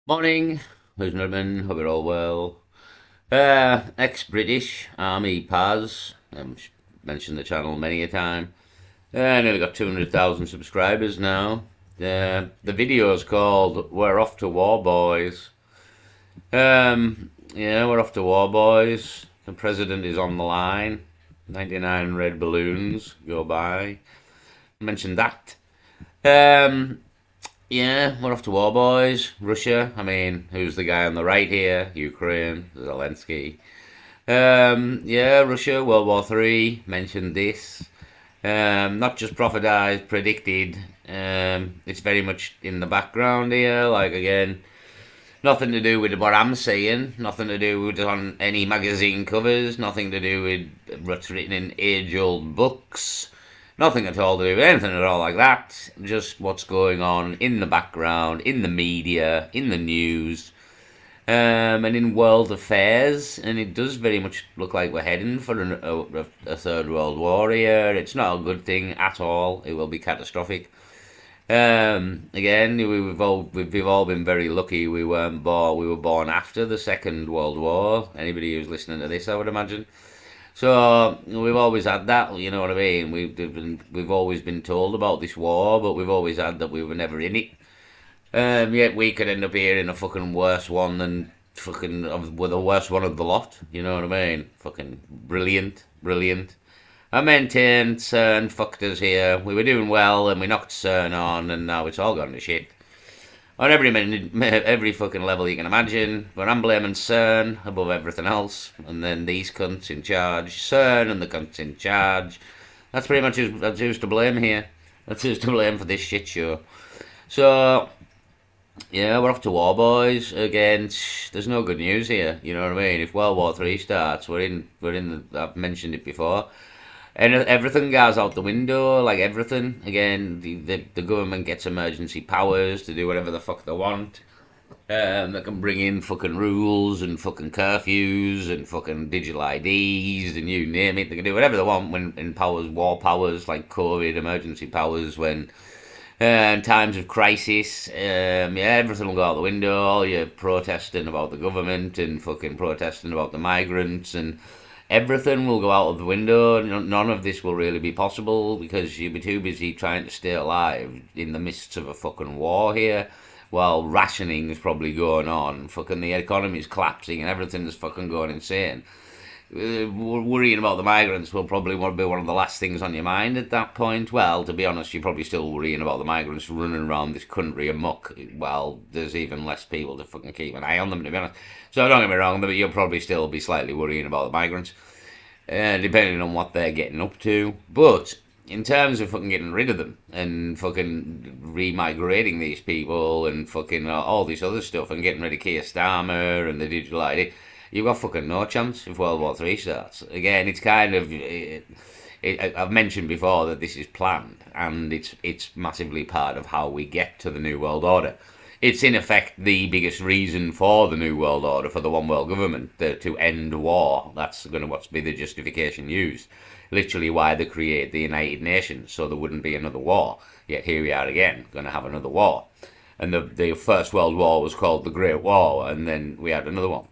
Morning, ladies and gentlemen. Hope you're all well. Ex-British Army Paz. Mentioned the channel many a time. Nearly got 200,000 subscribers now. The video is called "We're Off to War Boys." Yeah, we're off to war, boys. The president is on the line. 99 red balloons go by. Mentioned that. Um, Yeah, we're off to war, boys. Russia. I mean, who's the guy on the right here? Ukraine, Zelensky. Yeah, Russia, World War III. Mentioned this. Not just prophesized, predicted. It's very much in the background here. Like again, nothing to do with what I'm saying. Nothing to do with on any magazine covers. Nothing to do with what's written in age-old books. Nothing at all to do with anything at all like that. Just what's going on in the background, in the media, in the news, and in world affairs. And it does very much look like we're heading for a third world war here. It's not a good thing at all. It will be catastrophic. Again, we've all been very lucky. We weren't born. We were born after the Second World War. Anybody who's listening to this, I would imagine. So we've always had that, you know what I mean? We've always been told about this war, but we've always had that we were never in it. Yet we could end up here in a fucking worse one than with the worst one of the lot. You know what I mean? Fucking brilliant, brilliant. I maintain CERN fucked us here. We were doing well, and we knocked CERN on, and now it's all gone to shit on every fucking level you can imagine. But I'm blaming CERN above everything else, and then these cunts in charge. CERN and the cunts in charge. That's pretty much who's to blame here. That's who's to blame for this shit show. So yeah, we're off to war, boys. Again, there's no good news here. You know what I mean? If World War III starts, we're in. I've mentioned it before. And everything goes out the window, like everything. Again, the government gets emergency powers to do whatever the fuck they want. They can bring in fucking rules and fucking curfews and fucking digital IDs and you name it. They can do whatever they want when in powers, war powers like COVID, emergency powers when in times of crisis. Yeah, everything will go out the window. All you're protesting about the government and fucking protesting about the migrants and everything will go out of the window. None of this will really be possible because you'll be too busy trying to stay alive in the midst of a fucking war here while rationing is probably going on. Fucking the economy's collapsing and everything is fucking going insane. Worrying about the migrants will probably want to be one of the last things on your mind at that point. Well, to be honest, you're probably still worrying about the migrants running around this country amok. Well, there's even less people to fucking keep an eye on them, to be honest. So don't get me wrong, but you'll probably still be slightly worrying about the migrants, depending on what they're getting up to. But in terms of fucking getting rid of them and fucking remigrating these people and fucking all this other stuff and getting rid of Keir Starmer and the digital ID, you've got fucking no chance if World War III starts. Again, it's kind of. I've mentioned before that this is planned, and it's massively part of how we get to the New World Order. It's in effect the biggest reason for the New World Order, for the One World Government, to end war. That's going to be the justification used. Literally why they created the United Nations, so there wouldn't be another war. Yet here we are again, going to have another war. And the First World War was called the Great War, and then we had another one.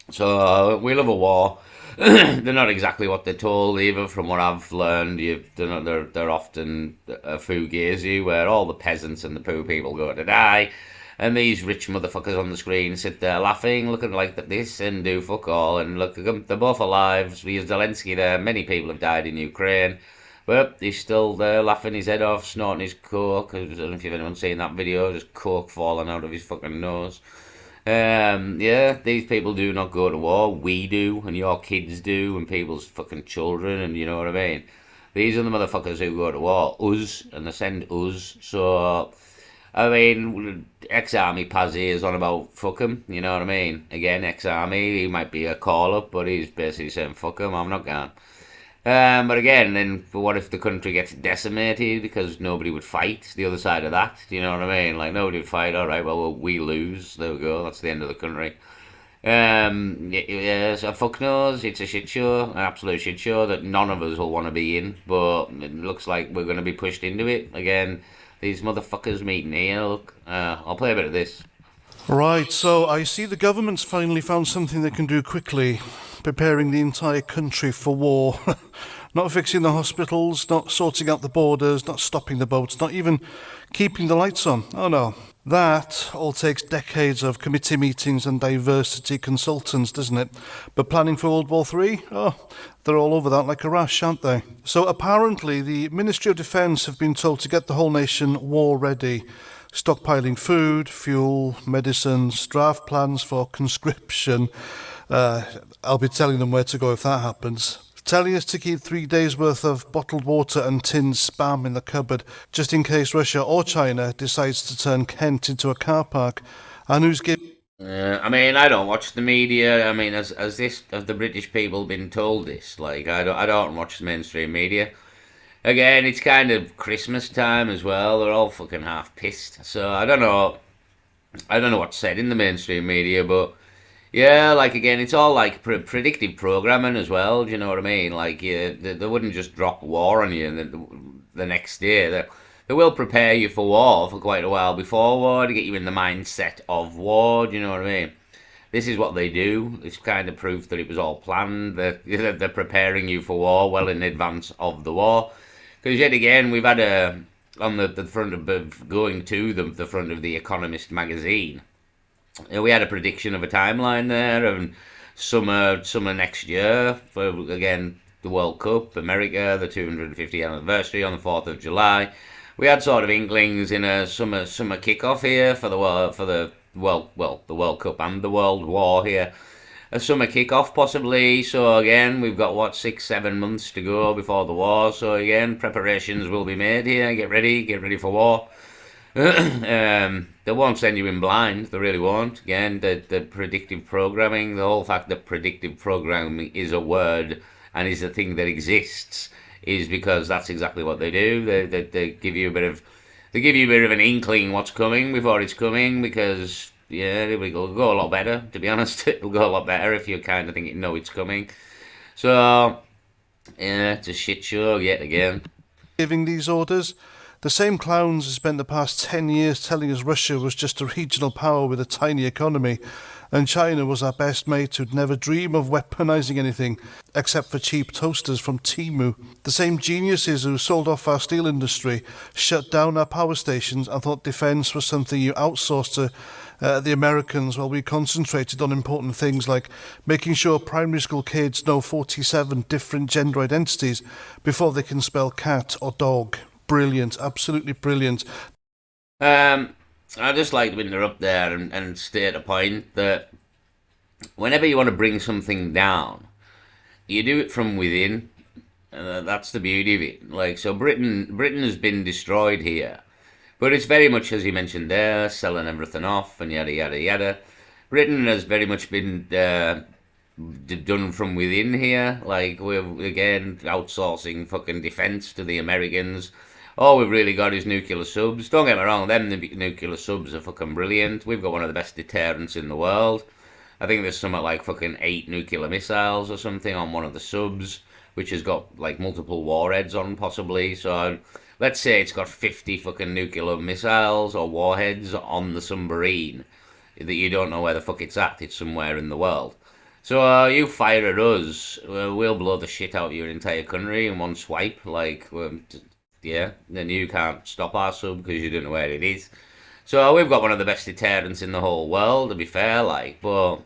So we love a war. They're not exactly what they're told either, from what I've learned. They're often a fugazi where all the peasants and the poor people go to die, and these rich motherfuckers on the screen sit there laughing, looking like this and do fuck all. And look, they're both alive. We have Zelensky there. Many people have died in Ukraine. But he's still there laughing his head off, snorting his coke. I don't know if you've anyone seen that video, just coke falling out of his fucking nose. Yeah, these people do not go to war. We do, and your kids do, and people's fucking children, and you know what I mean. These are the motherfuckers who go to war. Us, and they send us. So, I mean, ex-army Pazzy is on about fuck him, you know what I mean. Again, ex-army, he might be a call-up, but he's basically saying fuck him, I'm not going. But again, then what if the country gets decimated because nobody would fight the other side of that? Do you know what I mean? Like, nobody would fight. All right, well, we lose. There we go. That's the end of the country. Yeah, so fuck knows. It's a shit show, an absolute shit show that none of us will want to be in. But it looks like we're going to be pushed into it again. These motherfuckers meeting here. Look, I'll play a bit of this. Right, so I see the government's finally found something they can do quickly, preparing the entire country for war. Not fixing the hospitals, not sorting out the borders, not stopping the boats, not even keeping the lights on. Oh no. That all takes decades of committee meetings and diversity consultants, doesn't it? But planning for World War III? Oh, they're all over that like a rash, aren't they? So apparently, the Ministry of Defence have been told to get the whole nation war ready, stockpiling food, fuel, medicines, draft plans for conscription. Uh, I'll be telling them where to go if that happens. Telling us to keep 3 days worth of bottled water and tinned spam in the cupboard just in case Russia or China decides to turn Kent into a car park. And who's giving I mean, I don't watch the media. I mean, has the British people been told this? Like, I don't watch the mainstream media. Again, it's kind of Christmas time as well. They're all fucking half pissed. So I don't know what's said in the mainstream media, but yeah, like again, it's all like predictive programming as well. Do you know what I mean? Like, yeah, they wouldn't just drop war on you the next day. They will prepare you for war for quite a while before war to get you in the mindset of war. Do you know what I mean? This is what they do. It's kind of proof that it was all planned. They're preparing you for war well in advance of the war. Because yet again, we've had on the front of going to the front of the Economist magazine. We had a prediction of a timeline there, and summer next year for again the World Cup, America, the 250th anniversary on the 4th of July. We had sort of inklings in a summer kickoff here for the World Cup and the World War here. A summer kickoff possibly. So again, we've got what 6 7 months to go before the war. So again, preparations will be made here. Get ready for war. They won't send you in blind. They really won't. Again, the predictive programming, the whole fact that predictive programming is a word and is a thing that exists, is because that's exactly what they do. They give you a bit of an inkling what's coming before it's coming, because yeah, it will go a lot better. To be honest, it'll go a lot better if you kind of think you know it's coming. So yeah, it's a shit show yet again. these orders? The same clowns who spent the past 10 years telling us Russia was just a regional power with a tiny economy, and China was our best mate who'd never dream of weaponizing anything except for cheap toasters from Timu. The same geniuses who sold off our steel industry, shut down our power stations, and thought defence was something you outsourced to the Americans while we concentrated on important things like making sure primary school kids know 47 different gender identities before they can spell cat or dog. Brilliant, absolutely brilliant. Um, I just like when they're up there and state a point that whenever you want to bring something down, you do it from within. That's the beauty of it. Like, so Britain has been destroyed here, but it's very much as you mentioned there, selling everything off and yada yada yada. Britain has very much been done from within here. Like, we're again outsourcing fucking defense to the Americans. All we've really got is nuclear subs. Don't get me wrong, them nuclear subs are fucking brilliant. We've got one of the best deterrents in the world. I think there's something like fucking 8 nuclear missiles or something on one of the subs, which has got like multiple warheads on possibly. So let's say it's got 50 fucking nuclear missiles or warheads on the submarine that you don't know where the fuck it's at. It's somewhere in the world. So you fire at us, we'll blow the shit out of your entire country in one swipe. Like, yeah, then you can't stop our sub because you don't know where it is. So we've got one of the best deterrents in the whole world, to be fair, like, but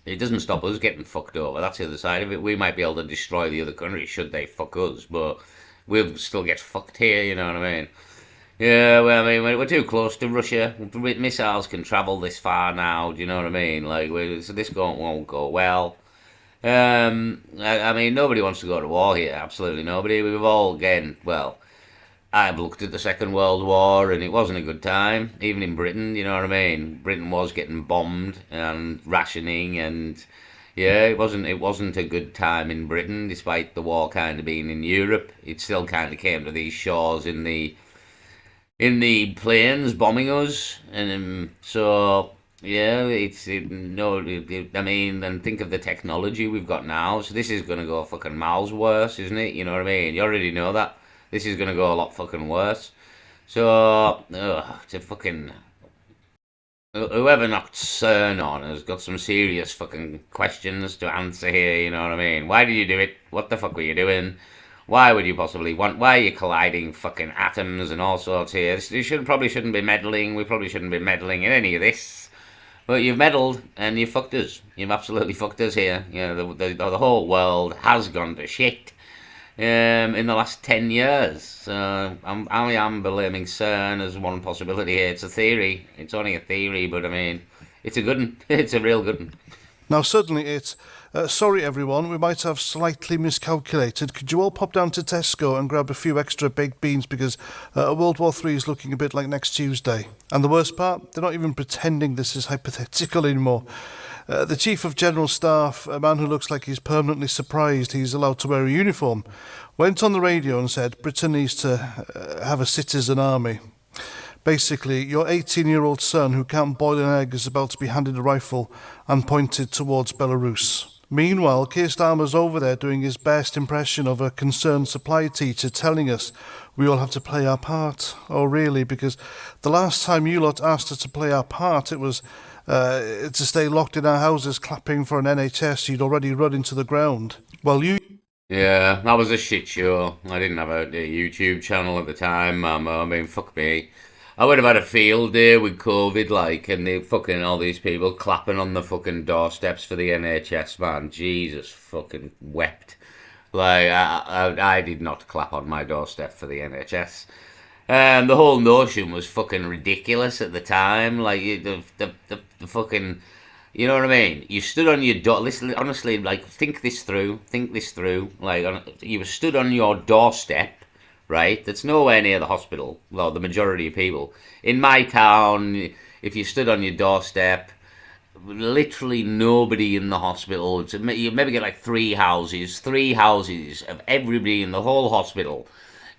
it doesn't stop us getting fucked over. That's the other side of it. We might be able to destroy the other country should they fuck us, but we'll still get fucked here, you know what I mean? Yeah, well, I mean, we're too close to Russia. Missiles can travel this far now, do you know what I mean? Like, so this won't go well. I mean, nobody wants to go to war here. Absolutely nobody. We've all, again, well, I've looked at the Second World War and it wasn't a good time, even in Britain, you know what I mean? Britain was getting bombed and rationing, and yeah, it wasn't a good time in Britain, despite the war kind of being in Europe. It still kind of came to these shores in the planes bombing us, and so yeah, I mean, and think of the technology we've got now. So this is gonna go fucking miles worse, isn't it? You know what I mean? You already know that this is gonna go a lot fucking worse. So, to fucking Whoever knocked CERN on has got some serious fucking questions to answer here, you know what I mean? Why did you do it? What the fuck were you doing? Why would you possibly want? Why are you colliding fucking atoms and all sorts here? You probably shouldn't be meddling. We probably shouldn't be meddling in any of this. But you've meddled and you've fucked us. You've absolutely fucked us here. You know, the whole world has gone to shit in the last 10 years. So I am blaming CERN as one possibility here. It's a theory. It's only a theory, but I mean, it's a good one. It's a real good one. Now, suddenly it's, sorry everyone, we might have slightly miscalculated. Could you all pop down to Tesco and grab a few extra baked beans because World War III is looking a bit like next Tuesday. And the worst part, they're not even pretending this is hypothetical anymore. The Chief of General Staff, a man who looks like he's permanently surprised he's allowed to wear a uniform, went on the radio and said Britain needs to have a citizen army. Basically, your 18-year-old son who can't boil an egg is about to be handed a rifle and pointed towards Belarus. Meanwhile, Keir Starmer's over there doing his best impression of a concerned supply teacher telling us we all have to play our part. Oh, really? Because the last time you lot asked us to play our part, it was to stay locked in our houses clapping for an NHS you'd already run into the ground. Well, you... Yeah, that was a shit show. I didn't have a YouTube channel at the time. I mean, fuck me. I would have had a field day with COVID, like, and the fucking all these people clapping on the fucking doorsteps for the NHS, man. Jesus fucking wept. Like, I did not clap on my doorstep for the NHS. The whole notion was fucking ridiculous at the time. Like, the fucking, you know what I mean? You stood on your door. Listen, honestly, like, think this through. Think this through. Like, you were stood on your doorstep, right? That's nowhere near the hospital. Well, the majority of people in my town, if you stood on your doorstep, literally nobody in the hospital. You maybe get like three houses of everybody in the whole hospital.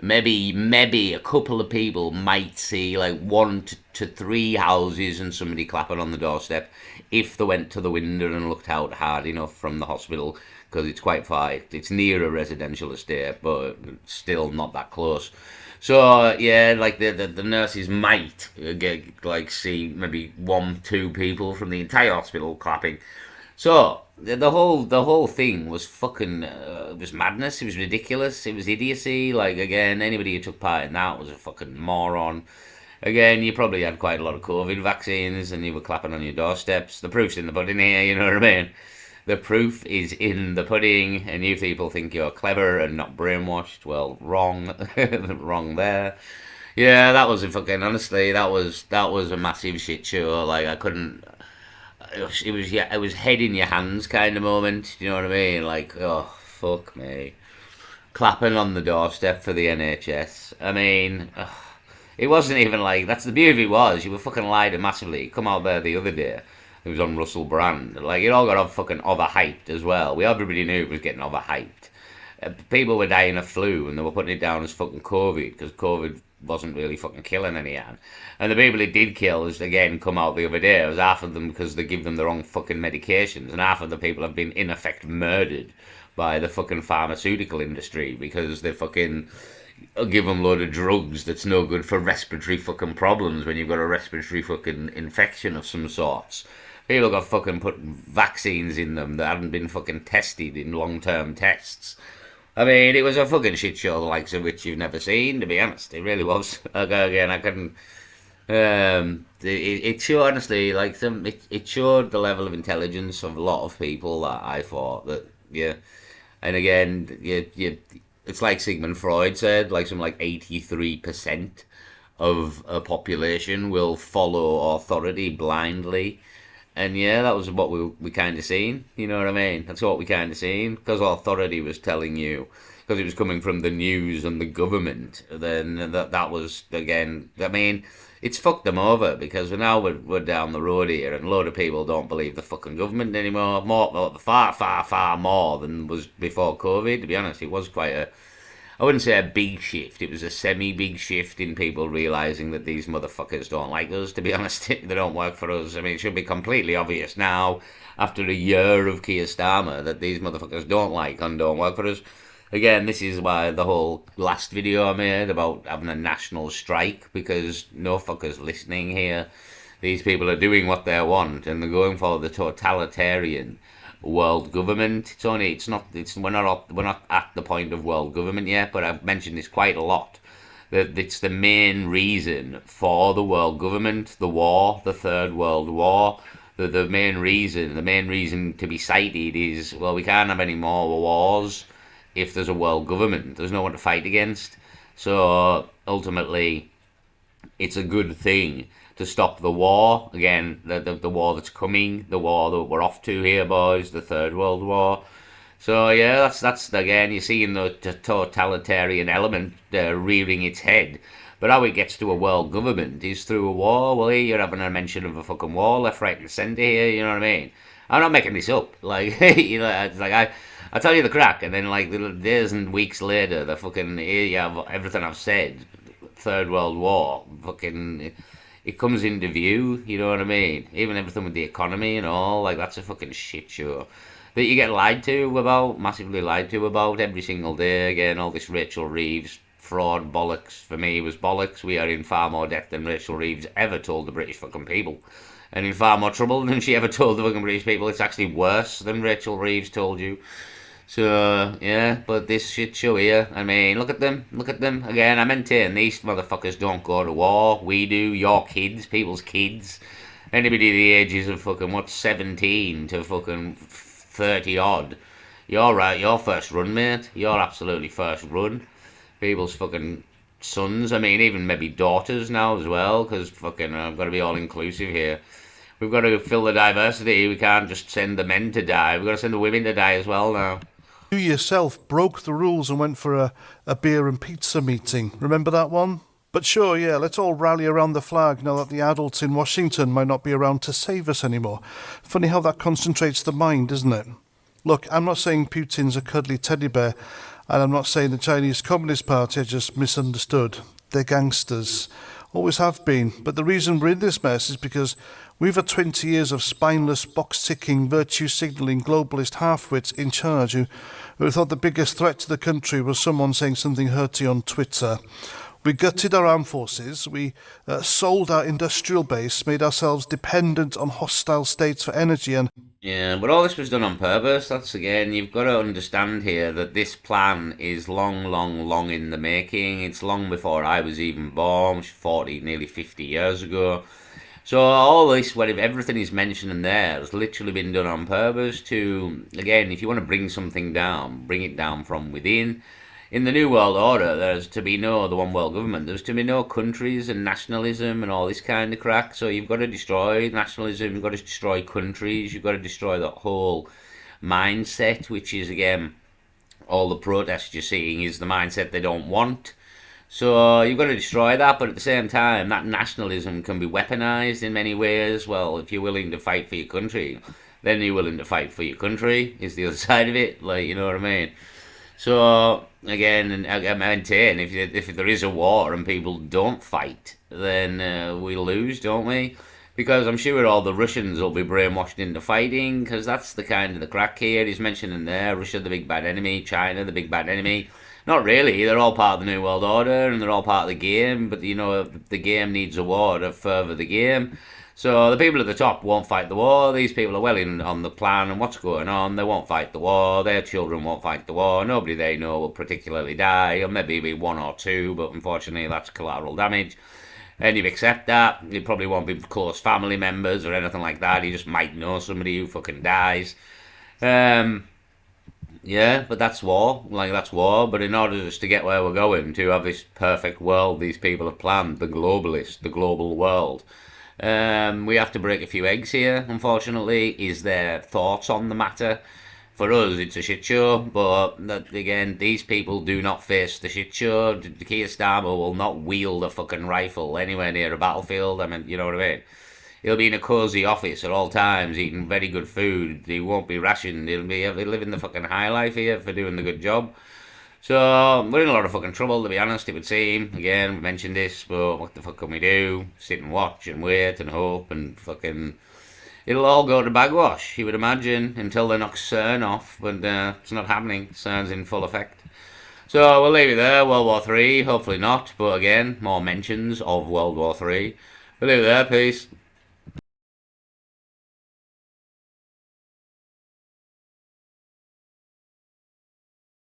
Maybe a couple of people might see like one to three houses and somebody clapping on the doorstep if they went to the window and looked out hard enough from the hospital, because it's quite far. It's near a residential estate, but still not that close. So yeah, like the nurses might get like see maybe one, two people from the entire hospital clapping. So the whole thing was fucking it was madness. It was ridiculous. It was idiocy. Like again, anybody who took part in that was a fucking moron. Again, you probably had quite a lot of COVID vaccines and you were clapping on your doorsteps. The proof's in the pudding here, you know what I mean? The proof is in the pudding, and you people think you're clever and not brainwashed. Well, wrong, wrong there. Yeah, that was a fucking honestly, that was a massive shit show. Like I couldn't. It was yeah, it was head in your hands kind of moment. You know what I mean? Like oh fuck me, clapping on the doorstep for the NHS. I mean, it wasn't even like that's the beauty was you were fucking lied massively. Come out there the other day. It was on Russell Brand. Like it all got off fucking overhyped as well. Everybody knew it was getting overhyped. People were dying of flu and they were putting it down as fucking COVID because COVID wasn't really fucking killing anyone. And the people it did kill has again come out the other day. It was half of them because they give them the wrong fucking medications, and half of the people have been in effect murdered by the fucking pharmaceutical industry because they fucking give them a load of drugs that's no good for respiratory fucking problems when you've got a respiratory fucking infection of some sorts. People got fucking put vaccines in them that hadn't been fucking tested in long-term tests. I mean, it was a fucking shit show, the likes of which you've never seen, to be honest. It really was. Again, I couldn't. It showed honestly, like it showed the level of intelligence of a lot of people that I thought that yeah, and again, it's like Sigmund Freud said, like some like 83% of a population will follow authority blindly. And yeah, that was what we kind of seen. You know what I mean? That's what we kind of seen. Because authority was telling you, because it was coming from the news and the government, then that was, again, I mean, it's fucked them over because now we're down the road here and a load of people don't believe the fucking government anymore. Far, far, far more than was before COVID, to be honest. It was quite I wouldn't say a big shift. It was a semi-big shift in people realising that these motherfuckers don't like us, to be honest. They don't work for us. I mean, it should be completely obvious now, after a year of Keir Starmer, that these motherfuckers don't like and don't work for us. Again, this is why the whole last video I made about having a national strike, because no fuckers listening here. These people are doing what they want, and they're going for the totalitarian world government. We're not at the point of world government yet, but I've mentioned this quite a lot. That it's the main reason for the world government, the war, the Third World War. The main reason to be cited is, well, we can't have any more wars if there's a world government. There's no one to fight against. So ultimately, it's a good thing to stop the war. Again, the war that's coming, the war that we're off to here, boys, the Third World War. So yeah, that's again, you're seeing the totalitarian element rearing its head. But how it gets to a world government is through a war. Well, here you're having a mention of a fucking war left, right, and centre here. You know what I mean? I'm not making this up. Like, you know, it's like I tell you the crack, and then like little days and weeks later, the fucking here you have everything I've said. Third World War, fucking, it comes into view. You know what I mean? Even everything with the economy and all, like that's a fucking shit show that you get lied to about, massively lied to about every single day. Again, all this Rachel Reeves fraud bollocks. For me, was bollocks. We are in far more debt than Rachel Reeves ever told the British fucking people, and in far more trouble than she ever told the fucking British people. It's actually worse than Rachel Reeves told you. So yeah, but this shit show here, I mean, look at them, look at them. Again, I maintain these motherfuckers don't go to war. We do. Your kids, people's kids, anybody the ages of fucking what 17 to fucking 30 odd. You're right. Your first run, mate. You're absolutely first run. People's fucking sons. I mean, even maybe daughters now as well, because fucking I've got to be all inclusive here. We've got to fill the diversity. We can't just send the men to die. We've got to send the women to die as well now. You yourself broke the rules and went for a beer and pizza meeting. Remember that one? But sure, yeah, let's all rally around the flag now that the adults in Washington might not be around to save us anymore. Funny how that concentrates the mind, isn't it? Look, I'm not saying Putin's a cuddly teddy bear, and I'm not saying the Chinese Communist Party are just misunderstood. They're gangsters. Always have been. But the reason we're in this mess is because we've had 20 years of spineless, box-ticking, virtue-signalling globalist half-wits in charge who thought the biggest threat to the country was someone saying something hurty on Twitter. We gutted our armed forces, we sold our industrial base, made ourselves dependent on hostile states for energy, and Yeah, but all this was done on purpose. That's again, you've got to understand here that this plan is long, long, long in the making. It's long before I was even born, 40, nearly 50 years ago. So all this, whatever everything is mentioned in there, has literally been done on purpose to, again, if you want to bring something down, bring it down from within. In the New World Order, there's to be no the one world government. There's to be no countries and nationalism and all this kind of crack. So you've got to destroy nationalism. You've got to destroy countries. You've got to destroy that whole mindset, which is again all the protests you're seeing is the mindset they don't want. So you've got to destroy that, but at the same time, that nationalism can be weaponized in many ways. Well, if you're willing to fight for your country, then you're willing to fight for your country. Is the other side of it, like you know what I mean? So again, and I maintain if there is a war and people don't fight, then we lose, don't we? Because I'm sure all the Russians will be brainwashed into fighting, because that's the kind of the crack here. He's mentioning there, Russia the big bad enemy, China the big bad enemy. Not really. They're all part of the New World Order and they're all part of the game. But you know, the game needs a war to further the game. So the people at the top won't fight the war. These people are well in on the plan and what's going on. They won't fight the war. Their children won't fight the war. Nobody they know will particularly die. Or maybe be one or two, but unfortunately that's collateral damage. And you accept that. You probably won't be close family members or anything like that. You just might know somebody who fucking dies. Um, yeah, but that's war. Like, that's war. But in order just to get where we're going, to have this perfect world these people have planned, the globalist, the global world, we have to break a few eggs here, unfortunately. Is there thoughts on the matter? For us, it's a shit show, but again, these people do not face the shit show. Keir Starmer will not wield a fucking rifle anywhere near a battlefield. I mean, you know what I mean? He'll be in a cosy office at all times, eating very good food. He won't be rationed. He'll be living the fucking high life here for doing the good job. So we're in a lot of fucking trouble, to be honest. It would seem. Again, we mentioned this, but what the fuck can we do? Sit and watch and wait and hope and fucking. It'll all go to bagwash, you would imagine, until they knock CERN off. But it's not happening. CERN's in full effect. So we'll leave it there. World War Three. Hopefully not. But again, more mentions of World War Three. We'll leave it there. Peace.